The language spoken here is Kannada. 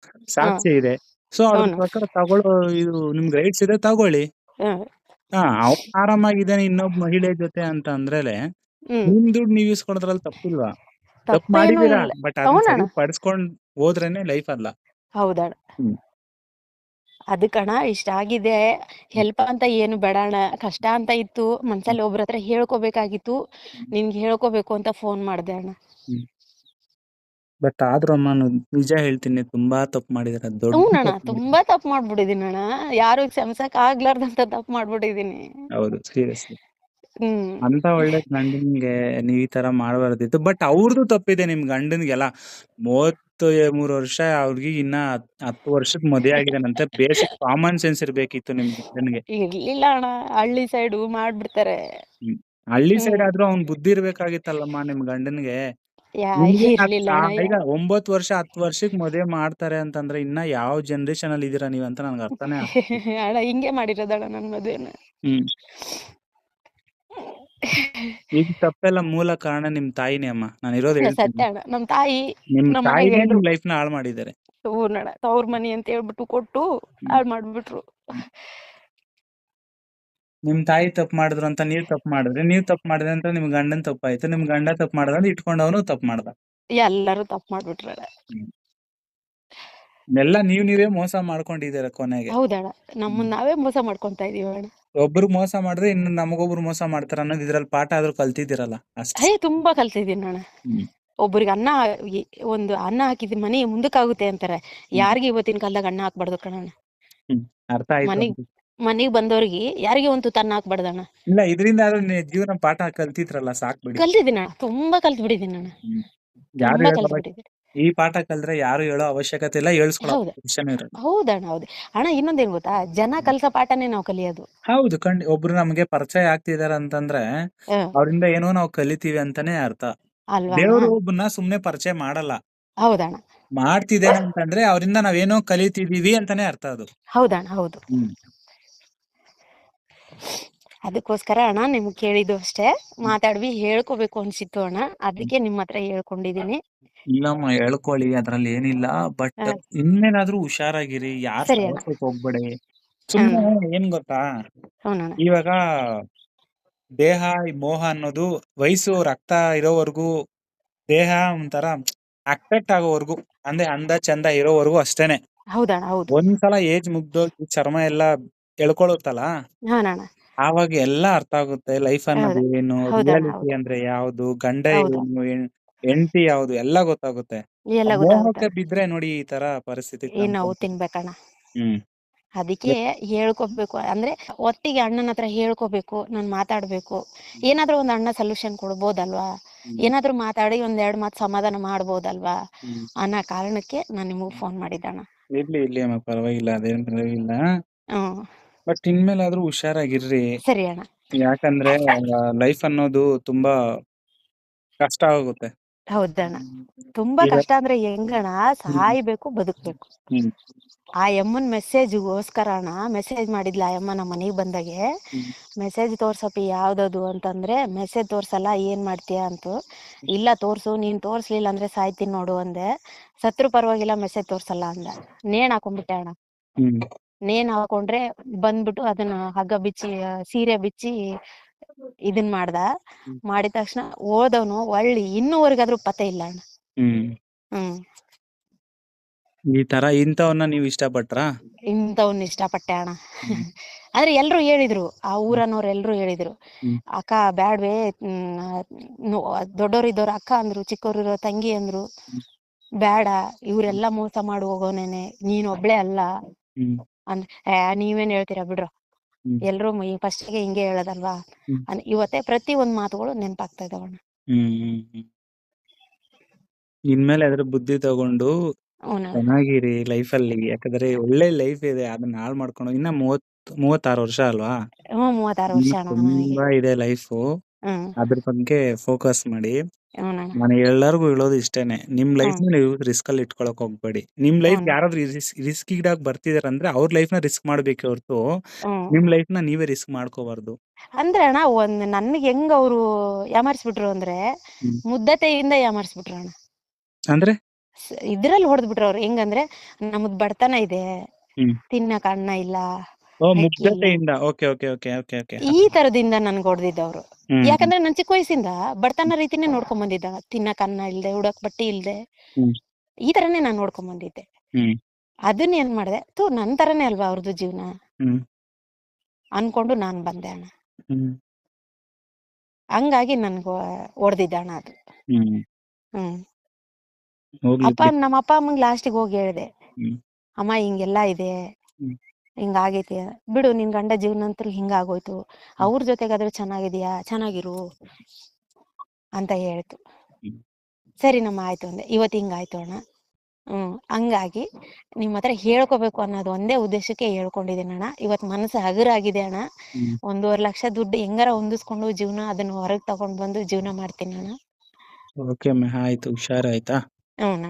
ಹಾ ಸಾಕ್ಷ್ಯ ಇದೆ. ಸೊ ಅದ್ರ ಹೌನು ಪ್ರಕಾರ ತಗೊಳ್ಳೋ ಇದು ನಿಮ್ಗೆ ರೈಟ್ಸ್ ಇದೆ, ತಗೊಳ್ಳಿ. ಹ್ಮ್ ಅವ್ನು ಆರಾಮಾಗಿದ್ದಾನೆ ಇನ್ನೊಬ್ಬ ಮಹಿಳೆ ಜೊತೆ ಅಂತ ಅಂದ್ರೇಲೆ ಹ್ಮ್ ನಿಮ್ ದುಡ್ಡು ನೀವ್ ಇಸ್ಕೊಳೋದ್ರಲ್ಲಿ ತಪ್ಪಿಲ್ವಾ? ತಪ್ಪು ತಪ್ಪೇನು ಮಾಡಿದೀರಾ, ಇಲ್ಲ. ಬಟ್ ಅದನ್ನ ಅವನಣ್ಣ ಸರಿ ಪಡಿಸ್ಕೊಂಡ್ ಹೋದ್ರೇನೆ ಲೈಫ್ ಅಲ್ಲ. ಹೌದಣ್ಣ. ಹ್ಮ್ ಅದಕ್ಕಣ ಇಷ್ಟ ಆಗಿದೆ, ಹೆಲ್ಪ್ ಅಂತ ಏನು ಬೇಡಣ್ಣ, ಕಷ್ಟ ಅಂತ ಇತ್ತು ಮನ್ಸಲ್ಲಿ ಒಬ್ರ ಹತ್ರ ಹೇಳ್ಕೊಬೇಕಾಗಿತ್ತು, ನಿನ್ಗೆ ಹೇಳ್ಕೊಬೇಕು ಅಂತ ಫೋನ್ ಮಾಡ್ದೆ ಅಣ್ಣ. ಬಟ್ ಆದ್ರೂ ಅಮ್ಮ ನಿಜ ಹೇಳ್ತೀನಿ, ತುಂಬಾ ತಪ್ಪು ಮಾಡಿದಾರೆ, ದೊಡ್ಡ ಹ್ಞೂನಣ್ಣ ತಪ್ಪು ಮಾಡಿದಾರೆ. ತುಂಬಾ ತಪ್ಪು ಮಾಡ್ಬಿಟ್ಟಿದೀನಿ ಅಣ್ಣ, ಯಾರು ಕ್ಷಮ್ಸಕ್ ಆಗ್ಲಾರ್ದಂತ ತಪ್ಪು ಮಾಡ್ಬಿಟ್ಟಿದೀನಿ. ಹೌದು, ಸೀರಿಯಸ್ಲಿ. ಹ್ಮ್ ಅಂತ ಒಳ್ಳೆ ಗಂಡನ್ಗೆ ನೀವ್ ಈ ತರ ಮಾಡಬಾರ್ದಿತ್ತು. ಬಟ್ ಅವ್ರದ್ದು ತಪ್ಪಿದೆ, ನಿಮ್ ಗಂಡನ್ಗೆಲ್ಲ 33 ವರ್ಷ, ಅವ್ರಿಗೆ ಇನ್ನ 10 ವರ್ಷಕ್ ಮದುವೆ ಆಗಿದಾನಂತೆ. ಬೇಸಿಕ್ ಕಾಮನ್ ಸೆನ್ಸ್ ಇರ್ಬೇಕಿತ್ತು ನಿಮ್ ಗಂಡನ್ಗೆ. ಇರ್ಲಿಲ್ಲ ಅಣ್ಣ, ಹಳ್ಳಿ ಸೈಡು ಮಾಡ್ಬಿಡ್ತಾರೆ. ಹಳ್ಳಿ ಸೈಡ್ ಹ್ಮ್ ಆದ್ರೂ ಅವ್ನ್ ಬುದ್ಧಿ ಇರ್ಬೇಕಾಗಿತ್ತಲ್ಲಮ್ಮ ನಿಮ್ ಗಂಡನ್ಗೆ. ಯಾ ನಿಮ್ಗೆ ಇರ್ಲಿಲ್ಲ ಅಣ್ಣ. ಈಗ 9 ವರ್ಷ 10 ವರ್ಷಕ್ ಮದುವೆ ಮಾಡ್ತಾರೆ ಅಂತಂದ್ರೆ ಇನ್ನ ಯಾವ ಜನರೇಷನ್ ಅಲ್ಲಿ ಇದೀರಾ ನೀವಂತ ನನ್ಗೆ ಅರ್ಥನೇ ಆಗ್ತಿಲ್ಲ. ಅಣ್ಣ ಹಿಂಗೆ ಮಾಡಿರೋದಣ್ಣ ನನ್ ಮದ್ವೆನ. ಹ್ಮ್ ಈಗ ತಪ್ಪೆಲ್ಲ ಮೂಲ ಕಾರಣ ನಿಮ್ ತಾಯಿನೇ ಅಮ್ಮ, ನಾನು ಇರೋದು ಹೇಳ್ತೀನಿ. ಸತ್ಯ ಅಣ್ಣ, ನಮ್ ತಾಯಿ ನಿಮ್ ನಮ್ಮ ಮನೆಗೆ ತಾಯಿನೇ ಎಲ್ರು ನಿಮ್ ಲೈಫ್ ನ ಹಾಳು ಮಾಡಿದ್ದಾರೆ. ಊರ್ನಣ್ಣ ತವ್ರ ಮನಿ ಅಂತ ಹೇಳ್ಬಿಟ್ಟು ಕೊಟ್ಟು ಹಾಳು ಮಾಡ್ಬಿಟ್ರು. ನಿಮ್ ತಾಯಿ ತಪ್ಪು ಮಾಡಿದ್ರು ಅಂತ ನೀವ್ ತಪ್ಪು ಮಾಡಿದ್ರಿ, ನೀವ್ ತಪ್ಪು ಮಾಡಿದ್ರೆ ಅಂತ ನಿಮ್ ಗಂಡನ್ ತಪ್ಪಾಯ್ತು, ನಿಮ್ ಗಂಡ ತಪ್ಪು ಮಾಡ್ದಂತ ಇಟ್ಕೊಂಡವನು ತಪ್ಪು ಮಾಡ್ದ. ಎಲ್ಲರೂ ತಪ್ಪು ಮಾಡ್ಬಿಟ್ರಣ್ಣ. ಎಲ್ಲ ನೀವೇ ಮೋಸ ಮಾಡ್ಕೊಂಡಿದ್ದೀರ ಕೊನೆಗೆ. ಹೌದಣ್ಣ, ನಮ್ಮನ್ನ ನಾವೇ ಮೋಸ ಮಾಡ್ಕೊಂತ ಇದೀವಿ ಅಣ್ಣ. ಒಬ್ರು ಮೋಸ ಮಾಡಿದ್ರೆ ಇನ್ನು ನಮಗೊಬ್ರು ಮೋಸ ಮಾಡ್ತಾರ ಅನ್ನೋದು ಇದ್ರಲ್ಲಿ ಪಾಠ ಆದ್ರೂ ಕಲ್ತಿದ್ದೀರಲ್ಲ ಅಷ್ಟೇ. ತುಂಬಾ ಕಲ್ತಿದೀನಿ ಅಣ್ಣ. ಒಬ್ಬರಿಗೆ ಒಂದು ಅನ್ನ ಹಾಕಿದ ಮನೆ ಮುಂದಕ್ಕಾಗುತ್ತೆ ಅಂತಾರೆ, ಯಾರಿಗೆ ಇವತ್ತಿನ ಕಾಲದಾಗ ಅನ್ನ ಹಾಕ್ಬಾರ್ದು ಕಣಣ್ಣ. ಅರ್ಥ ಆಯ್ತು. ಮನಿಗ್ ಬಂದವ್ರಿಗೆ ಯಾರಿಗೆ ಒಂದು ತನ್ನ ಹಾಕ್ಬಾರ್ದಣ್ಣ. ಇಲ್ಲ, ಇದರಿಂದ ಜೀವನ ಪಾಠ ಕಲ್ತಿದ್ರಲ್ಲ, ಸಾಕ್ಬಿಡಿ. ಕಲ್ತಿದ್ದೀನಿ ಅಣ್ಣ, ತುಂಬಾ ಕಲ್ತ್ಬಿಟ್ಟಿದ್ದೀನಿ ಅಣ್ಣ. ಯಾರು ತುಂಬಾ ಕಲ್ತ್ಬಿಟ್ಟಿದ್ದೀನಿ. ಈ ಪಾಠ ಕಲ್ತ್ರೆ ಯಾರು ಹೇಳೋ ಅವಶ್ಯಕತೆ ಇಲ್ಲ, ಹೇಳ್ಸ್ಕೊಳ್ಳೋ ಹೌದು ಅವಶ್ಯಕತೆ ಇರಲ್ಲ. ಹೌದಣ್ಣ, ಹೌದು ಅಣ್ಣ. ಇನ್ನೊಂದೇನ್ ಗೊತ್ತಾ, ಜನ ಕಲ್ಸೋ ಪಾಠನೇ ನಾವು ಕಲಿಯೋದು. ಹೌದು, ಒಬ್ರು ನಮ್ಗೆ ಪರಿಚಯ ಆಗ್ತಿದಾರ ಅಂತಂದ್ರೆ ಅವರಿಂದ ಏನೋ ನಾವು ಕಲಿತೀವಿ ಅಂತಾನೆ ಅರ್ಥ. ಅಲ್ವಾ? ದೇವ್ರು ಒಬ್ಬನ್ನ ಸುಮ್ನೆ ಪರಿಚಯ ಮಾಡಲ್ಲ. ಹೌದಣ್ಣ. ಮಾಡ್ತಿದ್ದೇನೆ ಅಂತಂದ್ರೆ ಅವರಿಂದ ನಾವೇನೋ ಕಲಿತಿದೀವಿ ಅಂತಾನೆ ಅರ್ಥ ಅದು. ಹೌದಣ್ಣ, ಹೌದು. ಅದಕ್ಕೋಸ್ಕರ ಅಣ್ಣ ನಿಮ್ಗೆ ಕೇಳಿದ್ದು ಅಷ್ಟೇ, ಮಾತಾಡ್ವಿ ಹೇಳ್ಕೋಬೇಕು ಅನ್ಸಿತ್ತು ಅಣ್ಣ, ಅದಕ್ಕೆ ನಿಮ್ಮ ಹತ್ರ ಹೇಳ್ಕೊಂಡಿದೀನಿ. ಇಲ್ಲಮ್ಮ, ಹೇಳ್ಕೊಳ್ಳಿ, ಅದ್ರಲ್ಲಿ ಏನಿಲ್ಲ. ಬಟ್ ಇನ್ಮೇಲಾದ್ರೂ ಹುಷಾರಾಗಿರಿ, ಯಾರ್ ಸಹವಾಸಕ್ಕೆ ಹೋಗ್ಬೇಡಿ. ಸುಮ್ನೆ ಏನ್ ಗೊತ್ತಾ, ಇವಾಗ ದೇಹ ಮೋಹ ಅನ್ನೋದು ವಯಸ್ಸು ರಕ್ತ ಇರೋವರೆಗೂ, ದೇಹ ಒಂಥರ ಅಟ್ರಾಕ್ಟ್ ಆಗೋವರೆಗೂ, ಅಂದ್ರೆ ಅಂದ ಚಂದ ಇರೋವರೆಗೂ ಅಷ್ಟೇನೆ. ಹೌದಣ್ಣ, ಹೌದು. ಒಂದ್ಸಲ ಏಜ್ ಮುಗ್ದೋಗಿ ಚರ್ಮ ಎಲ್ಲ ಎಳ್ಕೊಳುತ್ತಲ್ಲ, ಆವಾಗ ಎಲ್ಲ ಅರ್ಥ ಆಗುತ್ತೆ. ಲೈಫ್ ಅನ್ನೋದು ಏನು, ರಿಯಾಲಿಟಿ ಅಂದ್ರೆ ಯಾವ್ದು, ಗಂಡ ಏನು, ಹೆಂಡತಿ ಯಾವ್ದು, ಎಲ್ಲ ಗೊತ್ತಾಗುತ್ತೆ. ಮೋಹಕ್ಕೆ ಬಿದ್ರೆ ನೋಡಿ ಈ ತರ ಪರಿಸ್ಥಿತಿ ನಾವು ತಿನ್ಬೇಕಣ್ಣ. ಹ್ಮ್ ಅದಕ್ಕೆ ಹೇಳ್ಕೊಬೇಕು ಅಂದ್ರೆ ಒಟ್ಟಿಗೆ ಅಣ್ಣನ ಹತ್ರ ಹೇಳ್ಕೋಬೇಕು, ನಾನ್ ಮಾತಾಡ್ಬೇಕು, ಏನಾದ್ರೂ ಒಂದ್ ಅಣ್ಣ ಸೊಲ್ಯೂಷನ್ ಕೊಡ್ಬೋದಲ್ವಾ, ಏನಾದ್ರೂ ಮಾತಾಡಿ ಒಂದೆರಡು ಮಾತು ಸಮಾಧಾನ ಮಾಡ್ಬೋದಲ್ವಾ ಅನ್ನೋ ಕಾರಣಕ್ಕೆ ನಾನ್ ನಿಮಗ್ ಫೋನ್ ಮಾಡಿದ್ದಣ್ಣ. ಇರ್ಲಿ ಅಮ್ಮ, ಪರವಾಗಿಲ್ಲ, ಅದೇನ್ ಪರವಾಗಿಲ್ಲ. ಬಟ್ ಇನ್ಮೇಲಾದ್ರೂ ಹುಷಾರಾಗಿರ್ರಿ. ಸರಿ ಅಣ್ಣ. ಯಾಕಂದ್ರೆ ಲೈಫ್ ಅನ್ನೋದು ತುಂಬಾ ಕಷ್ಟ ಆಗುತ್ತೆ. ಹೌದಣ್ಣ, ತುಂಬಾ ಕಷ್ಟ ಅಂದ್ರೆ ಹೆಂಗಣ್ಣ, ಸಾಯ್ಬೇಕು ಬದುಕ್ಬೇಕು. ಆ ಯಮ್ಮನ್ ಮೆಸೇಜ್ಗೋಸ್ಕರ ಅಣ್ಣ ಮೆಸೇಜ್ ಮಾಡಿದ್ಲ ಆ ಯಮ್ಮ ನಮ್ಮ ಮನೆಗ್ ಬಂದಾಗೆ. ಮೆಸೇಜ್ ತೋರ್ಸಪ್ಪಿ ಯಾವ್ದದು ಅಂತಂದ್ರೆ, ಮೆಸೇಜ್ ತೋರ್ಸಲ್ಲ ಏನ್ ಮಾಡ್ತೀಯ ಅಂತು. ಇಲ್ಲ ತೋರ್ಸು, ನೀನ್ ತೋರ್ಸ್ಲಿಲ್ಲ ಅಂದ್ರೆ ಸಾಯ್ತೀನಿ ನೋಡು ಅಂದೆ. ಸತ್ರು ಪರವಾಗಿಲ್ಲ ಮೆಸೇಜ್ ತೋರ್ಸಲ್ಲ ಅಂದ. ನೇಣ್ ಹಾಕೊಂಡ್ಬಿಟ್ಟೆ ಅಣ್ಣ. ನೇಣ್ ಹಾಕೊಂಡ್ರೆ ಬಂದ್ಬಿಟ್ಟು ಅದನ್ನ ಹಗ್ಗ ಬಿಚ್ಚಿ ಸೀರೆ ಬಿಚ್ಚಿ ಇದನ್ ಮಾಡಿದ ತಕ್ಷಣ ಓದವನು ಒಳ್ಳಿ ಇನ್ನೂವರೆಗಾದ್ರೂ ಪತ್ತೆ ಇಲ್ಲ ಅಣ್ಣ. ಈ ತರ ಇಂಥವನ್ನ ನೀವು ಇಷ್ಟಪಟ್ರಾ? ಇಂಥವ್ನ ಇಷ್ಟಪಟ್ಟೆ ಅಣ್ಣ. ಆದ್ರೆ ಎಲ್ರು ಹೇಳಿದ್ರು, ಆ ಊರನ್ನವ್ರು ಎಲ್ರು ಹೇಳಿದ್ರು, ಅಕ್ಕ ಬ್ಯಾಡ್ವೆ, ದೊಡ್ಡೋರ್ ಇದ್ದವ್ರ ಅಕ್ಕ ಅಂದ್ರು, ಚಿಕ್ಕವ್ರು ಇರೋ ತಂಗಿ ಅಂದ್ರು, ಬೇಡ ಇವ್ರೆಲ್ಲ ಮೋಸ ಮಾಡಿ ಹೋಗೋನೇನೆ, ನೀನ್ ಒಬ್ಳೆ ಅಲ್ಲ ಅಂದ್ರೆ ನೀವೇನ್ ಹೇಳ್ತೀರಾ ಬಿಡ್ರು, ಎಲ್ರು ಫಸ್ಟ್ಗೆ ಹಿಂಗೆ ಹೇಳೋದಲ್ವಾ. ಇವತ್ತೇ ಪ್ರತಿ ಒಂದ್ ಮಾತುಗಳು ನೆನಪಾಗ್ತಾ ಇದಾವಣ್ಣ. ಇನ್ಮೇಲೆ ಅದ್ರ ಬುದ್ಧಿ ತಗೊಂಡು ಚೆನ್ನಾಗಿರಿ ಲೈಫ್ ಅಲ್ಲಿ. ಯಾಕಂದ್ರೆ ಒಳ್ಳೆ ಲೈಫ್ ಇದೆ, ಅದನ್ನ ಹಾಳು ಮಾಡ್ಕೊಂಡು ಇನ್ನ 36 ವರ್ಷ ಅಲ್ವಾ, 36 ವರ್ಷ ತುಂಬಾ ಇದೆ ಲೈಫು. ಅದ್ರ ಬಗ್ಗೆ ಫೋಕಸ್ ಮಾಡಿ. ನಾನು ಎಲ್ಲರಿಗೂ ಹೇಳೋದು ಇಷ್ಟೇನೆ, ನಿಮ್ ಲೈಫ್ ನ ನೀವು ರಿಸ್ಕ್ ಅಲ್ಲಿ ಇಟ್ಕೊಳಕ್ ಹೋಗ್ಬೇಡಿ. ನಿಮ್ ಲೈಫ್ ಯಾರಾದ್ರೂ ರಿಸ್ಕ್ ಇಡಾಕ್ ಬರ್ತಿದಾರೆ ಅಂದ್ರೆ ಅವ್ರ ಲೈಫ್ ನ ರಿಸ್ಕ್ ಮಾಡ್ಬೇಕೆ ಹೊರತು ನಿಮ್ ಲೈಫ್ ನ ನೀವೇ ರಿಸ್ಕ್ ಮಾಡ್ಕೋಬಾರ್ದು. ಅಂದ್ರೆ ಅಣ್ಣ, ನನ್ಗೆ ಹೆಂಗ್ ಅವ್ರು ಯಾಮಾರಿಸ್ಬಿಟ್ರು ಅಂದ್ರೆ, ಮುದ್ದತೆಯಿಂದ ಯಾಮಾರಿಸ್ಬಿಟ್ರು ಅಣ್ಣ. ಅಂದ್ರೆ ಇದ್ರಲ್ಲಿ ಹೊಡೆದ್ಬಿಟ್ರು ಅವ್ರು. ಹೆಂಗಂದ್ರೆ ನಮ್ದ್ ಬಡತನ ಇದೆ, ಹ್ಮ್ ತಿನ್ನಕ್ ಅನ್ನ ಇಲ್ಲ, ಓ ಅಕ್ಕಿ ಇಲ್ಲ, ಮುಗ್ಧತೆಯಿಂದ. Okay okay okay okay okay. ಈ ತರದಿಂದ ನನ್ಗೆ ಹೊಡೆದಿದ್ದವ್ರು. ಹ್ಮ್ ಯಾಕಂದ್ರೆ ನನ್ ಚಿಕ್ಕ ವಯಸ್ಸಿಂದ ಬಡತನ ರೀತಿನೇ ನೋಡ್ಕೊಂಡ್ ಬಂದಿದ್ದ, ತಿನ್ನಕ್ ಅನ್ನ ಇಲ್ದೆ, ಉಡಕ್ ಬಟ್ಟೆ ಇಲ್ದೆ, ಹ್ಮ್ ಈ ತರನೇ ನಾನ್ ನೋಡ್ಕೊಂಡ್ ಬಂದಿದ್ದೆ. ಹ್ಮ್ ಅದನ್ನ ಏನ್ ಮಾಡ್ದೆ, ನನ್ ತರನೇ ಅಲ್ವಾ ಅವ್ರದ್ದು ಜೀವನ ಹ್ಮ್ ಅನ್ಕೊಂಡು ನಾನ್ ಬಂದೆ ಅಣ್ಣ. ಹ್ಮ್ ಹಂಗಾಗಿ ನನ್ಗ ಹೊಡೆದಿದ್ದ ಅಣ್ಣ ಅದು. ಹ್ಮ್ ಹ್ಮ್ ಹೋಗ್ಲಿ ಅಪ್ಪ ಬಿಡಿ. ನಮ್ಮ ಅಪ್ಪ ಅಮ್ಮಂಗ್ ಲಾಸ್ಟಿಗೆ ಹೋಗಿ ಹೇಳ್ದೆ, ಹ್ಮ್ ಅಮ್ಮ ಹಿಂಗೆಲ್ಲಾ ಇದೆ, ಹ್ಮ್ ಹಿಂಗಾಗೈತಿ, ಬಿಡು ನಿನ್ ಗಂಡ ಜೀವನ ಅಂತೂ ಹಿಂಗಾಗೋಯ್ತು, ಅವ್ರ ಜೊತೆಗಾದ್ರೂ ಚೆನ್ನಾಗಿದ್ಯಾ, ಚೆನ್ನಾಗಿರು ಅಂತ ಹೇಳ್ತು. ಹ್ಮ್ ಸರಿ ನಮ್ಮ ಆಯ್ತು ಅಂದೆ. ಇವತ್ತು ಹಿಂಗಾಯ್ತು ಅಣ್ಣ. ಹಂಗಾಗಿ ನಿಮ್ ಹತ್ರ ಹೇಳ್ಕೋಬೇಕು ಅನ್ನೋದು ಒಂದೇ ಉದ್ದೇಶಕ್ಕೆ ಹೇಳ್ಕೊಂಡಿದ್ದೀನಿ ಅಣ್ಣ. ಇವತ್ ಮನಸ್ಸು ಹಗುರಾಗಿದೆ ಅಣ್ಣ. ಹ್ಮ್ 1.5 ಲಕ್ಷ ದುಡ್ಡು ಹೆಂಗಾರ ಹೊಂದಿಸ್ಕೊಂಡು ಜೀವನ ಅದನ್ನ ಹೊರಗೆ ತಗೊಂಡ್ ಬಂದು ಜೀವನ ಮಾಡ್ತೀನಿ ಅಣ್ಣ. ಓಕೆ ಅಮ್ಮ, ಆಯ್ತು, ಹುಷಾರಾಯ್ತಾ? ಅಣ್ಣ.